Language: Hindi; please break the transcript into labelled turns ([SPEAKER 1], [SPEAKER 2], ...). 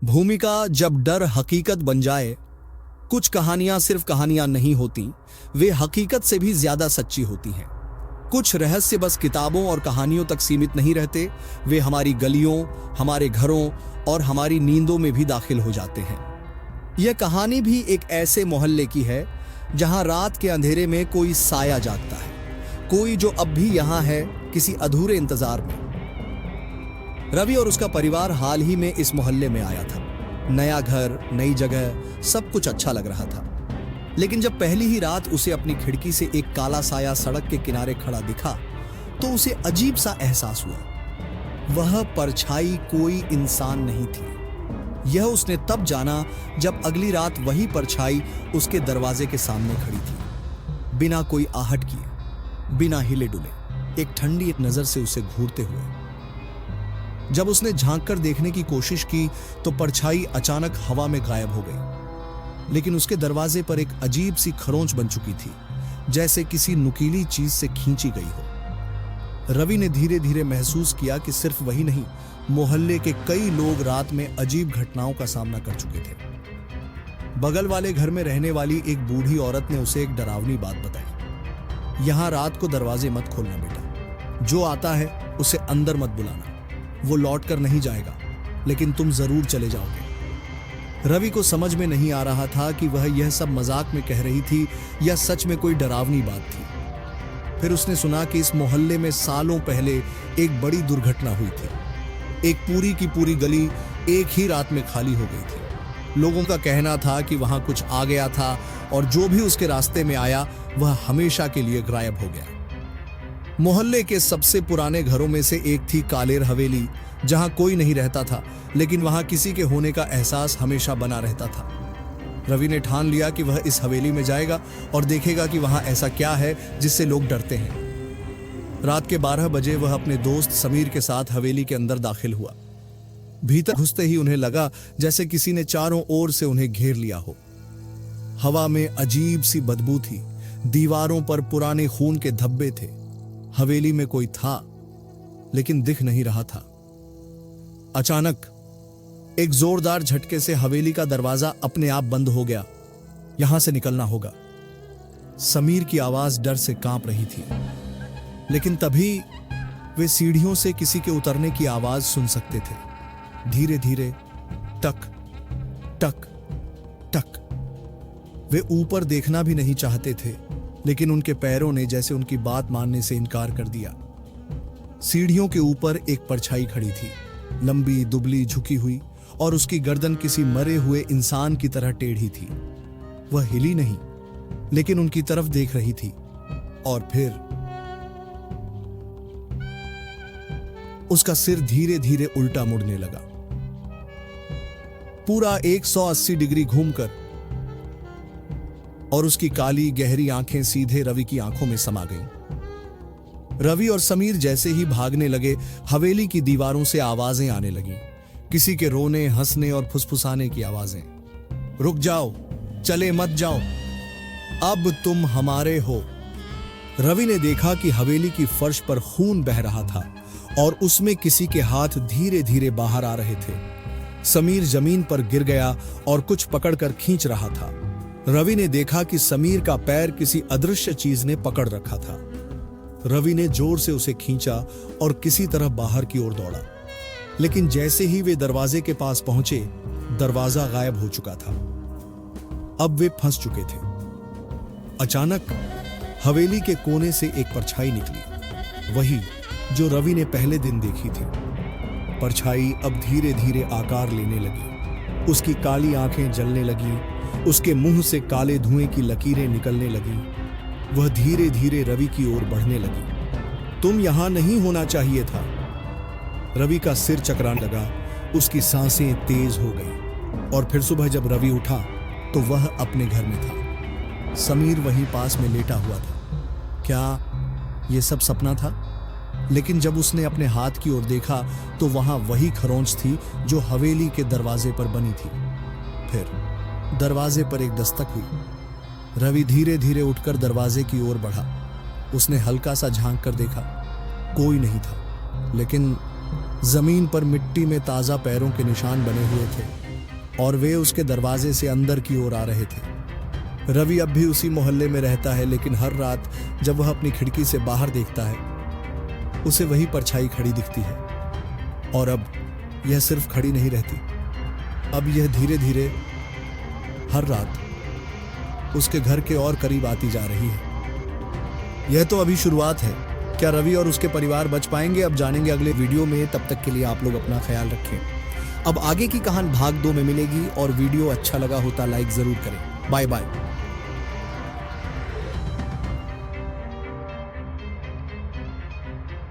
[SPEAKER 1] भूमिका जब डर हकीकत बन जाए, कुछ कहानियां सिर्फ कहानियां नहीं होती, वे हकीकत से भी ज्यादा सच्ची होती हैं। कुछ रहस्य बस किताबों और कहानियों तक सीमित नहीं रहते, वे हमारी गलियों, हमारे घरों और हमारी नींदों में भी दाखिल हो जाते हैं। यह कहानी भी एक ऐसे मोहल्ले की है जहां रात के अंधेरे में कोई साया जागता है, कोई जो अब भी यहां है, किसी अधूरे इंतजार में। रवि और उसका परिवार हाल ही में इस मोहल्ले में आया था। नया घर, नई जगह, सब कुछ अच्छा लग रहा था। लेकिन जब पहली ही रात उसे अपनी खिड़की से एक काला साया सड़क के किनारे खड़ा दिखा, तो उसे अजीब सा एहसास हुआ। वह परछाई कोई इंसान नहीं थी। यह उसने तब जाना जब अगली रात वही परछाई उसके दरवाजे के सामने खड़ी थी, बिना कोई आहट किए, बिना हिले डुले, एक ठंडी नजर से उसे घूरते हुए। जब उसने झांक कर देखने की कोशिश की तो परछाई अचानक हवा में गायब हो गई। लेकिन उसके दरवाजे पर एक अजीब सी खरोंच बन चुकी थी, जैसे किसी नुकीली चीज से खींची गई हो। रवि ने धीरे धीरे महसूस किया कि सिर्फ वही नहीं, मोहल्ले के कई लोग रात में अजीब घटनाओं का सामना कर चुके थे। बगल वाले घर में रहने वाली एक बूढ़ी औरत ने उसे एक डरावनी बात बताई। यहां रात को दरवाजे मत खोलना बेटा, जो आता है उसे अंदर मत बुलाना, वो लौट कर नहीं जाएगा, लेकिन तुम जरूर चले जाओगे। रवि को समझ में नहीं आ रहा था कि वह यह सब मजाक में कह रही थी या सच में कोई डरावनी बात थी। फिर उसने सुना कि इस मोहल्ले में सालों पहले एक बड़ी दुर्घटना हुई थी। एक पूरी की पूरी गली एक ही रात में खाली हो गई थी। लोगों का कहना था कि वहां कुछ आ गया था और जो भी उसके रास्ते में आया वह हमेशा के लिए गायब हो गया। मोहल्ले के सबसे पुराने घरों में से एक थी कालेर हवेली, जहां कोई नहीं रहता था, लेकिन वहां किसी के होने का एहसास हमेशा बना रहता था। रवि ने ठान लिया कि वह इस हवेली में जाएगा और देखेगा कि वहां ऐसा क्या है जिससे लोग डरते हैं। रात के 12 बजे वह अपने दोस्त समीर के साथ हवेली के अंदर दाखिल हुआ। भीतर घुसते ही उन्हें लगा जैसे किसी ने चारों ओर से उन्हें घेर लिया हो। हवा में अजीब सी बदबू थी, दीवारों पर पुराने खून के धब्बे थे। हवेली में कोई था, लेकिन दिख नहीं रहा था। अचानक एक जोरदार झटके से हवेली का दरवाजा अपने आप बंद हो गया। यहां से निकलना होगा। समीर की आवाज डर से कांप रही थी, लेकिन तभी वे सीढ़ियों से किसी के उतरने की आवाज सुन सकते थे। धीरे धीरे, टक टक टक। वे ऊपर देखना भी नहीं चाहते थे, लेकिन उनके पैरों ने जैसे उनकी बात मानने से इनकार कर दिया। सीढ़ियों के ऊपर एक परछाई खड़ी थी, लंबी, दुबली, झुकी हुई, और उसकी गर्दन किसी मरे हुए इंसान की तरह टेढ़ी थी। वह हिली नहीं, लेकिन उनकी तरफ देख रही थी। और फिर उसका सिर धीरे धीरे उल्टा मुड़ने लगा, पूरा 180 डिग्री घूमकर, और उसकी काली गहरी आंखें सीधे रवि की आंखों में समा गईं। रवि और समीर जैसे ही भागने लगे, हवेली की दीवारों से आवाजें आने लगीं, किसी के रोने, हंसने और फुसफुसाने की आवाजें। रुक जाओ, चले मत जाओ, अब तुम हमारे हो। रवि ने देखा कि हवेली की फर्श पर खून बह रहा था और उसमें किसी के हाथ धीरे धीरे बाहर आ रहे थे। समीर जमीन पर गिर गया और कुछ पकड़कर खींच रहा था। रवि ने देखा कि समीर का पैर किसी अदृश्य चीज ने पकड़ रखा था। रवि ने जोर से उसे खींचा और किसी तरह बाहर की ओर दौड़ा, लेकिन जैसे ही वे दरवाजे के पास पहुंचे, दरवाजा गायब हो चुका था। अब वे फंस चुके थे। अचानक हवेली के कोने से एक परछाई निकली, वही जो रवि ने पहले दिन देखी थी। परछाई अब धीरे धीरे आकार लेने लगी। उसकी काली आंखें जलने लगी, उसके मुंह से काले धुएं की लकीरें निकलने लगी। वह धीरे धीरे रवि की ओर बढ़ने लगी। तुम यहां नहीं होना चाहिए था। रवि का सिर चकराने लगा, उसकी सांसें तेज हो गई। और फिर सुबह जब रवि उठा तो वह अपने घर में था। समीर वहीं पास में लेटा हुआ था। क्या यह सब सपना था? लेकिन जब उसने अपने हाथ की ओर देखा तो वहां वही खरोंच थी जो हवेली के दरवाजे पर बनी थी। फिर दरवाजे पर एक दस्तक हुई। रवि धीरे धीरे उठकर दरवाजे की ओर बढ़ा। उसने हल्का सा झांक कर देखा, कोई नहीं था, लेकिन जमीन पर मिट्टी में ताजा पैरों के निशान बने हुए थे। और वे उसके दरवाजे से अंदर की ओर आ रहे थे। रवि अब भी उसी मोहल्ले में रहता है, लेकिन हर रात जब वह अपनी खिड़की से बाहर देखता है उसे वही परछाई खड़ी दिखती है। और अब यह सिर्फ खड़ी नहीं रहती, अब यह धीरे धीरे हर रात उसके घर के और करीब आती जा रही है। यह तो अभी शुरुआत है। क्या रवि और उसके परिवार बच पाएंगे? अब जानेंगे अगले वीडियो में। तब तक के लिए आप लोग अपना ख्याल रखें। अब आगे की कहानी भाग 2 में मिलेगी, और वीडियो अच्छा लगा होता लाइक जरूर करें। Bye bye.